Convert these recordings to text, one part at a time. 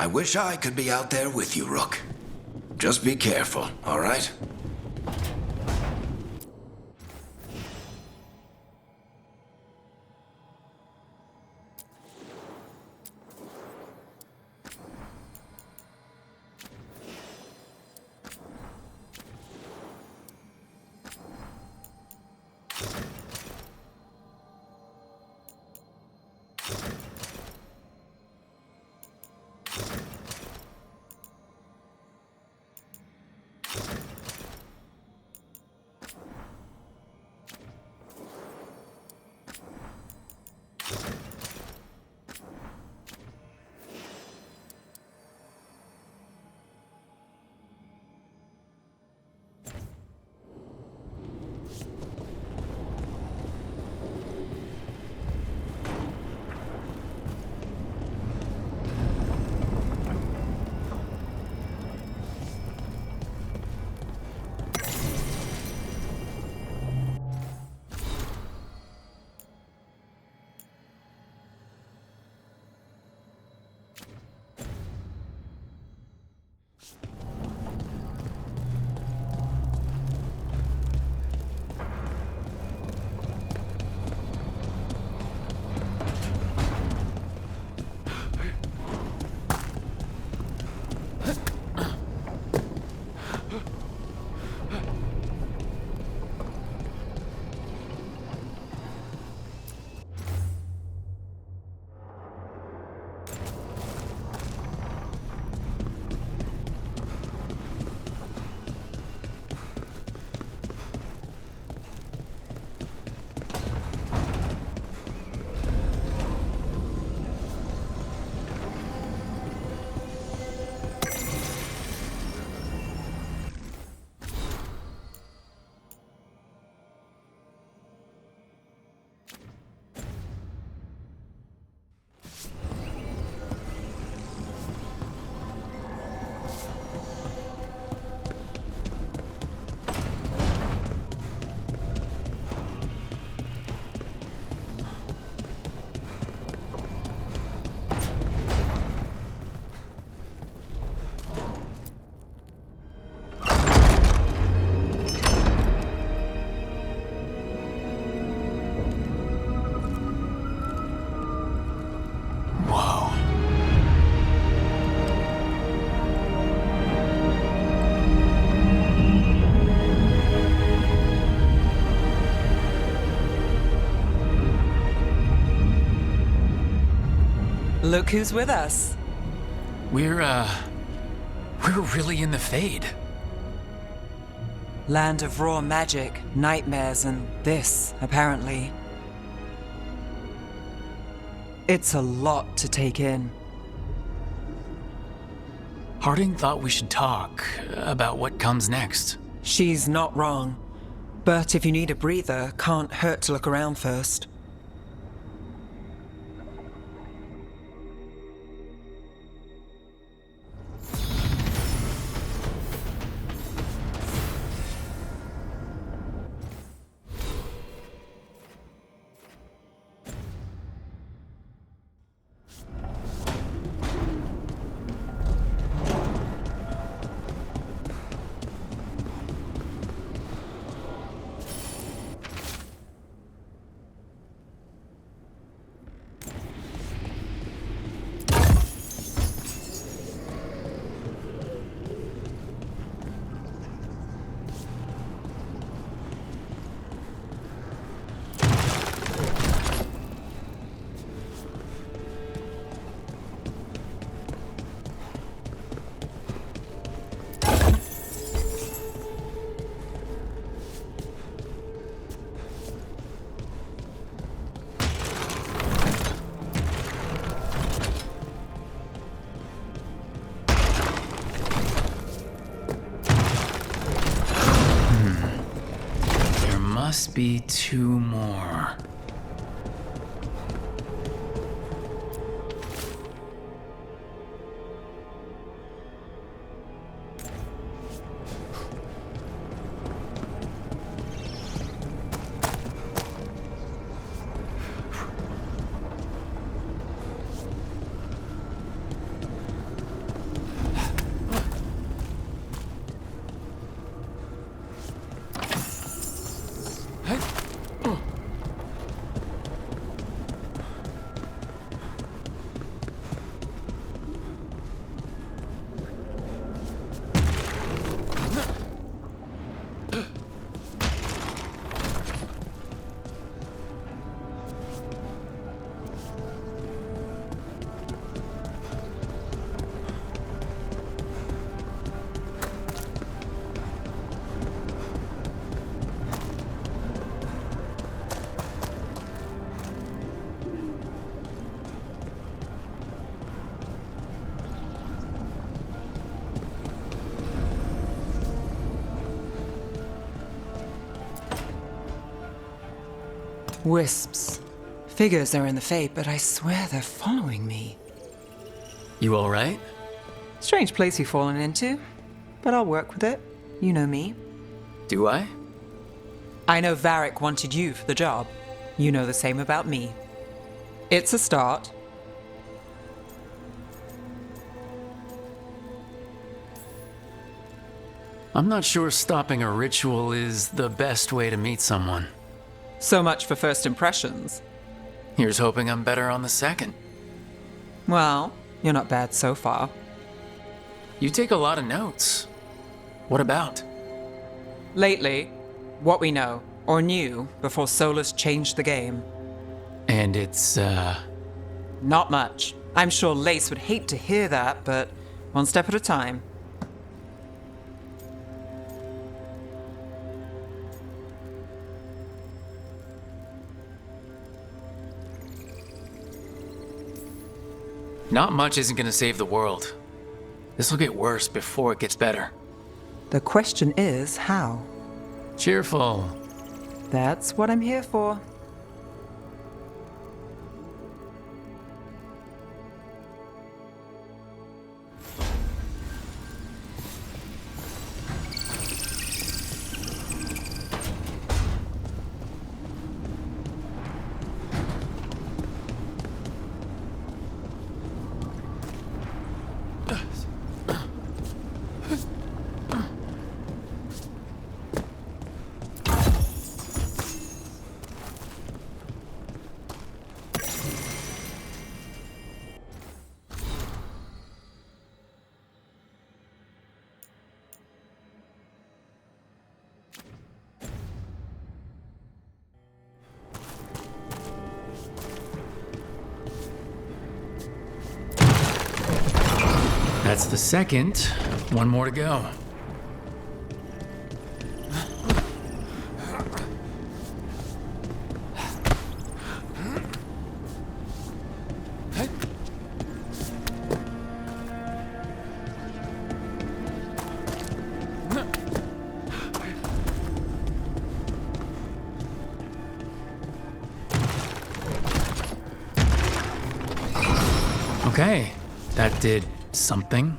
I wish I could be out there with you, Rook. Just be careful, all right? Look who's with us. We're really in the Fade. Land of raw magic, nightmares, and this, apparently. It's a lot to take in. Harding thought we should talk about what comes next. She's not wrong. But if you need a breather, can't hurt to look around first. Must be two more. Wisps. Figures are in the Fate, but I swear they're following me. You alright? Strange place you've fallen into, but I'll work with it. You know me. Do I? I know Varric wanted you for the job. You know the same about me. It's a start. I'm not sure stopping a ritual is the best way to meet someone. So much for first impressions. Here's hoping I'm better on the second. Well, you're not bad so far. You take a lot of notes. What about? Lately, what we know, or knew, before Solus changed the game. And it's, Not much. I'm sure Lace would hate to hear that, but one step at a time. Not much isn't gonna save the world. This'll get worse before it gets better. The question is, how? Cheerful. That's what I'm here for. That's the second. One more to go. Okay, that did something.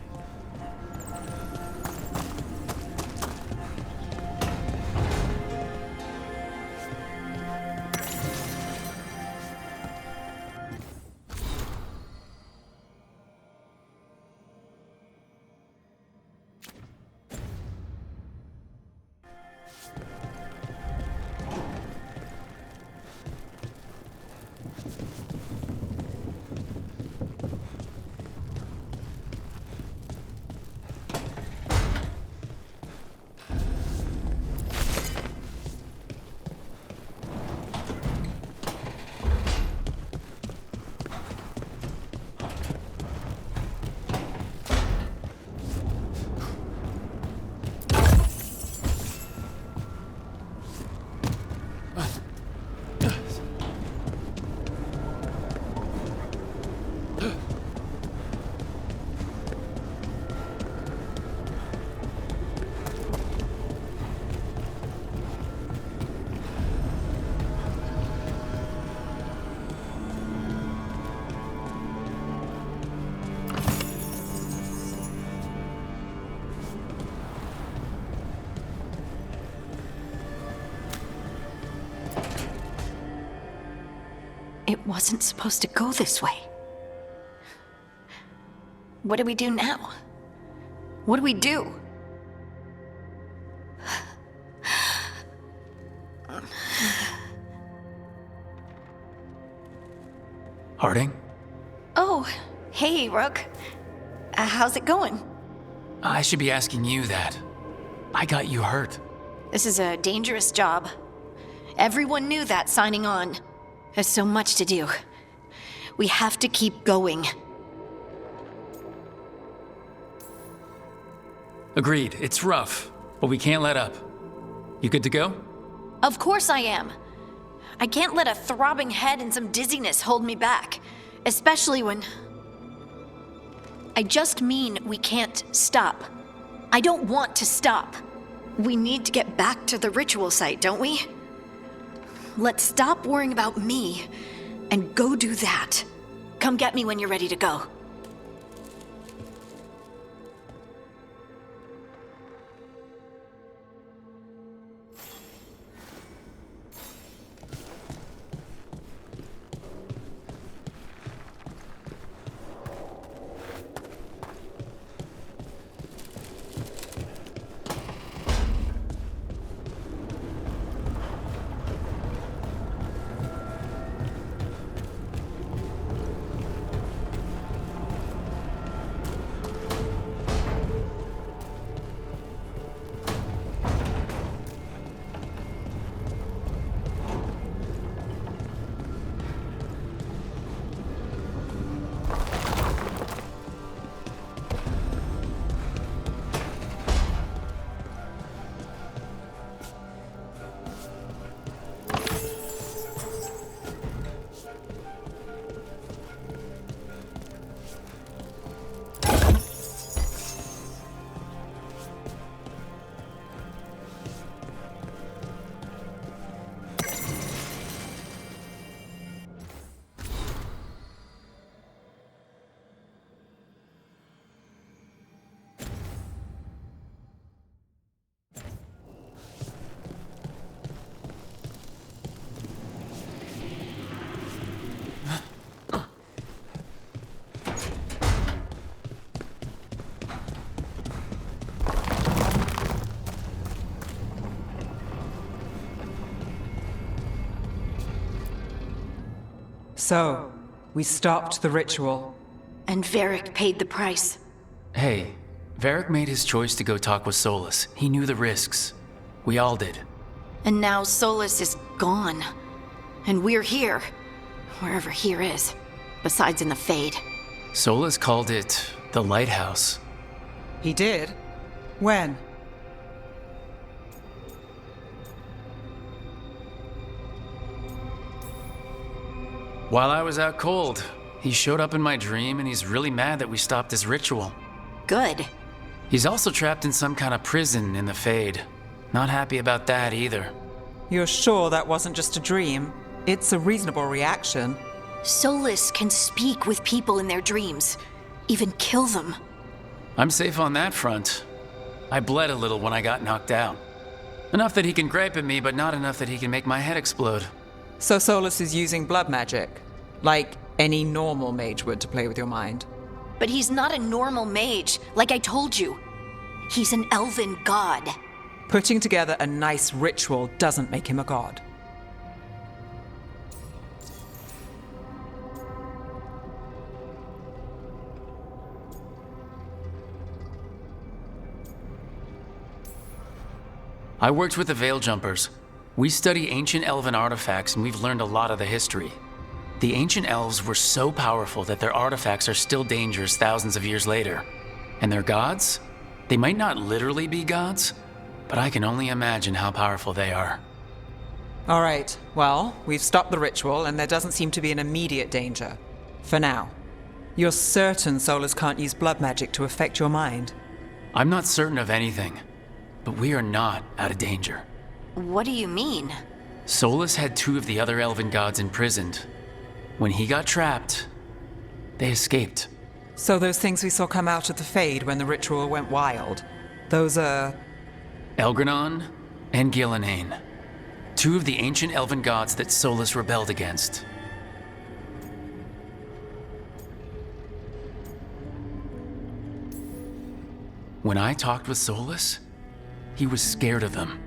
It wasn't supposed to go this way. What do we do now? What do we do? Harding? Oh, hey, Rook. How's it going? I should be asking you that. I got you hurt. This is a dangerous job. Everyone knew that signing on. There's so much to do. We have to keep going. Agreed, it's rough, but we can't let up. You good to go? Of course I am. I can't let a throbbing head and some dizziness hold me back. Especially when... I just mean we can't stop. I don't want to stop. We need to get back to the ritual site, don't we? Let's stop worrying about me and go do that. Come get me when you're ready to go. So, we stopped the ritual. And Varric paid the price. Hey, Varric made his choice to go talk with Solus. He knew the risks. We all did. And now Solus is gone. And we're here. Wherever here is. Besides in the Fade. Solus called it the Lighthouse. He did? When? While I was out cold, he showed up in my dream and he's really mad that we stopped his ritual. Good. He's also trapped in some kind of prison in the Fade. Not happy about that either. You're sure that wasn't just a dream? It's a reasonable reaction. Solus can speak with people in their dreams. Even kill them. I'm safe on that front. I bled a little when I got knocked out. Enough that he can gripe at me, but not enough that he can make my head explode. So Solus is using blood magic, like any normal mage would to play with your mind. But he's not a normal mage, like I told you. He's an elven god. Putting together a nice ritual doesn't make him a god. I worked with the Veil Jumpers. We study ancient elven artifacts and we've learned a lot of the history. The ancient elves were so powerful that their artifacts are still dangerous thousands of years later. And their gods? They might not literally be gods, but I can only imagine how powerful they are. All right, well, we've stopped the ritual and there doesn't seem to be an immediate danger. For now. You're certain Solus can't use blood magic to affect your mind? I'm not certain of anything, but we are not out of danger. What do you mean? Solus had two of the other elven gods imprisoned. When he got trapped, they escaped. So those things we saw come out of the Fade when the ritual went wild, those are... Elgranon and Gillenane. Two of the ancient elven gods that Solus rebelled against. When I talked with Solus, he was scared of them.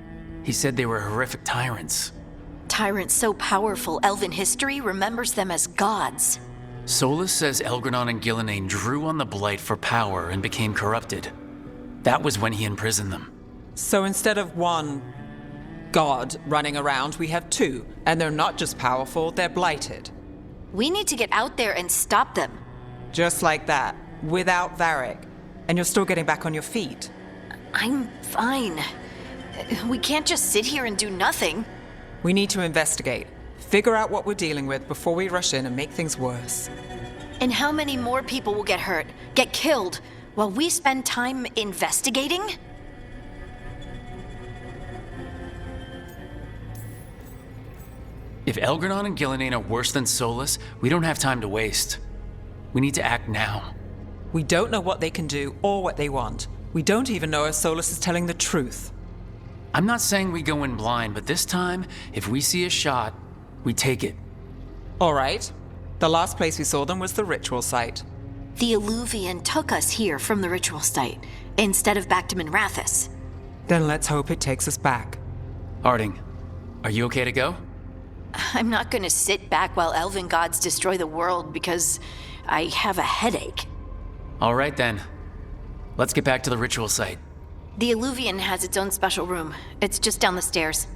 He said they were horrific tyrants. Tyrants so powerful, Elven history remembers them as gods. Solus says Elgranon and Gillenane drew on the Blight for power and became corrupted. That was when he imprisoned them. So instead of one god running around, we have two. And they're not just powerful, they're blighted. We need to get out there and stop them. Just like that, without Varric. And you're still getting back on your feet. I'm fine. We can't just sit here and do nothing. We need to investigate. Figure out what we're dealing with before we rush in and make things worse. And how many more people will get hurt, get killed, while we spend time investigating? If Elgranon and Gillenane are worse than Solus, we don't have time to waste. We need to act now. We don't know what they can do or what they want. We don't even know if Solus is telling the truth. I'm not saying we go in blind, but this time, if we see a shot, we take it. All right. The last place we saw them was the ritual site. The Illuvian took us here from the ritual site, instead of back to Minrathous. Then let's hope it takes us back. Harding, are you okay to go? I'm not gonna sit back while elven gods destroy the world because I have a headache. All right then. Let's get back to the ritual site. The Illuvian has its own special room. It's just down the stairs.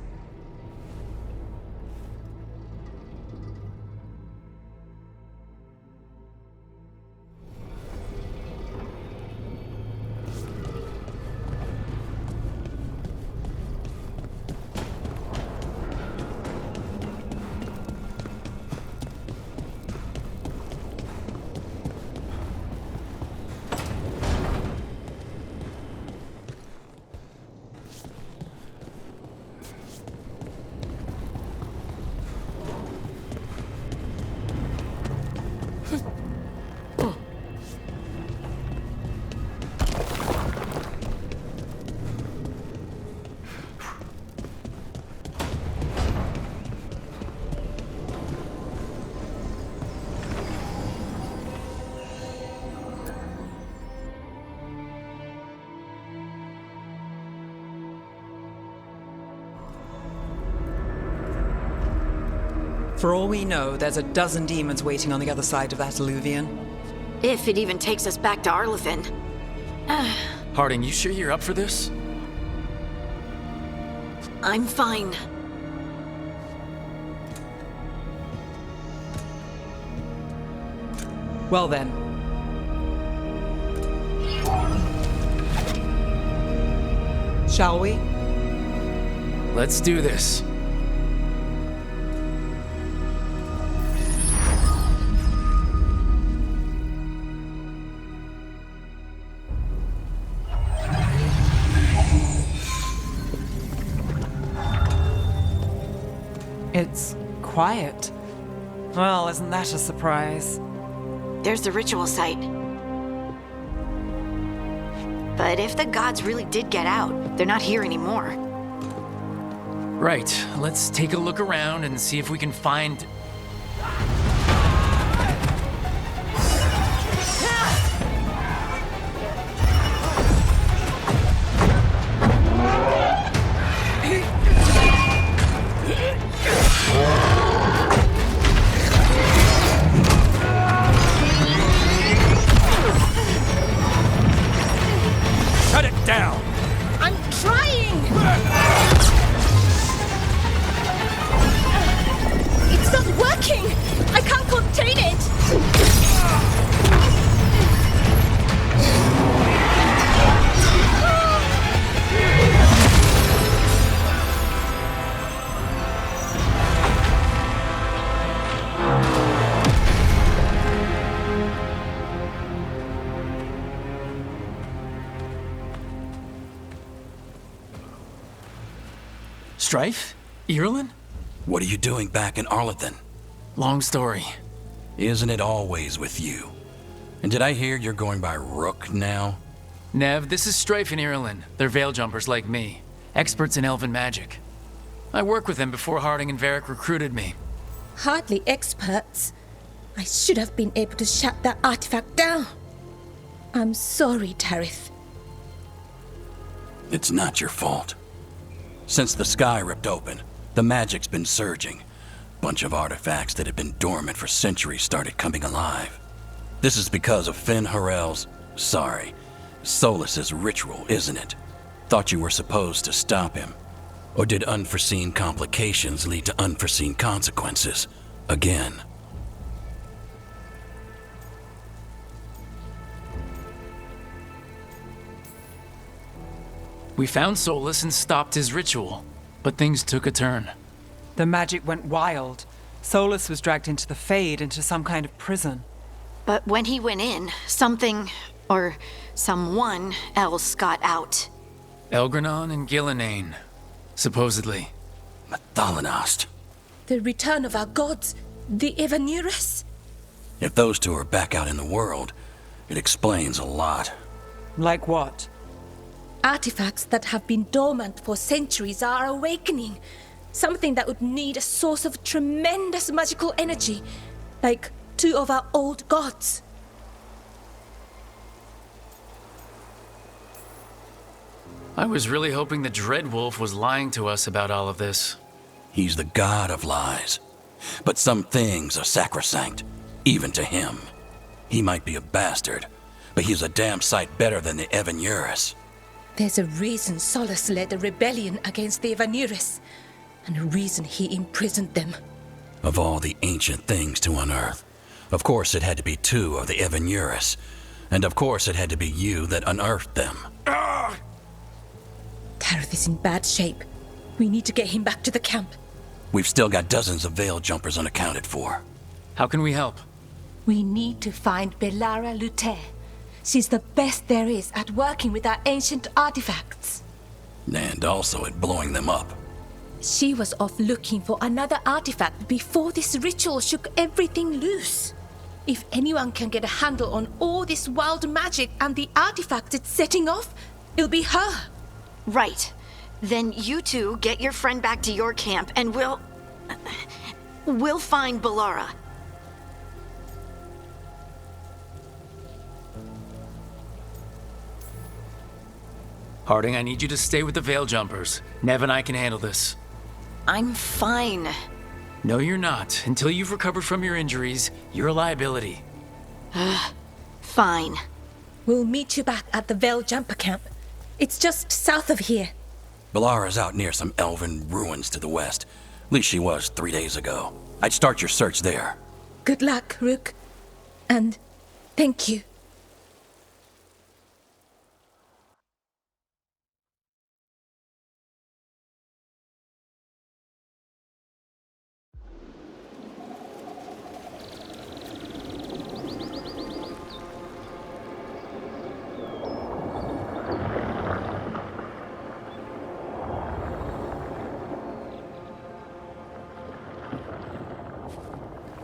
For all we know, there's a dozen demons waiting on the other side of that Illuvian. If it even takes us back to Arlithin. Harding, you sure you're up for this? I'm fine. Well then. Shall we? Let's do this. It's quiet. Well, isn't that a surprise? There's the ritual site. But if the gods really did get out, they're not here anymore. Right, let's take a look around and see if we can find... Shut it down! I'm trying! It's not working! I can't contain it! Strife? Irulan? What are you doing back in Arlithin? Long story. Isn't it always with you? And did I hear you're going by Rook now? Nev, this is Strife and Irulan. They're veil jumpers like me. Experts in elven magic. I worked with them before Harding and Varric recruited me. Hardly experts. I should have been able to shut that artifact down. I'm sorry, Tarith. It's not your fault. Since the sky ripped open, the magic's been surging. Bunch of artifacts that had been dormant for centuries started coming alive. This is because of Finn Harel's, Solus's ritual, isn't it? Thought you were supposed to stop him. Or did unforeseen complications lead to unforeseen consequences? Again. We found Solus and stopped his ritual, but things took a turn. The magic went wild. Solus was dragged into the Fade, into some kind of prison. But when he went in, something, or someone else got out. Elgranon and Gillenane, supposedly. Mathalanost. The return of our gods, the Evanurus. If those two are back out in the world, it explains a lot. Like what? Artifacts that have been dormant for centuries are awakening. Something that would need a source of tremendous magical energy, like two of our old gods. I was really hoping the Dreadwolf was lying to us about all of this. He's the god of lies. But some things are sacrosanct, even to him. He might be a bastard, but he's a damn sight better than the Evanurus. There's a reason Solus led a rebellion against the Evanurus, and a reason he imprisoned them. Of all the ancient things to unearth, of course it had to be two of the Evanurus, and of course it had to be you that unearthed them. Tareth is in bad shape. We need to get him back to the camp. We've still got dozens of veil jumpers unaccounted for. How can we help? We need to find Belara Luther. She's the best there is at working with our ancient artifacts. And also at blowing them up. She was off looking for another artifact before this ritual shook everything loose. If anyone can get a handle on all this wild magic and the artifacts it's setting off, it'll be her. Right. Then you two get your friend back to your camp and we'll find Belara. Harding, I need you to stay with the Veil Jumpers. Nev and I can handle this. I'm fine. No, you're not. Until you've recovered from your injuries, you're a liability. Fine. We'll meet you back at the Veil Jumper camp. It's just south of here. Belara's out near some elven ruins to the west. At least she was 3 days ago. I'd start your search there. Good luck, Rook. And thank you.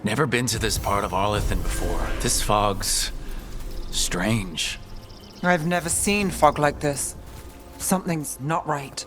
Never been to this part of Arlethan before. This fog's strange. I've never seen fog like this. Something's not right.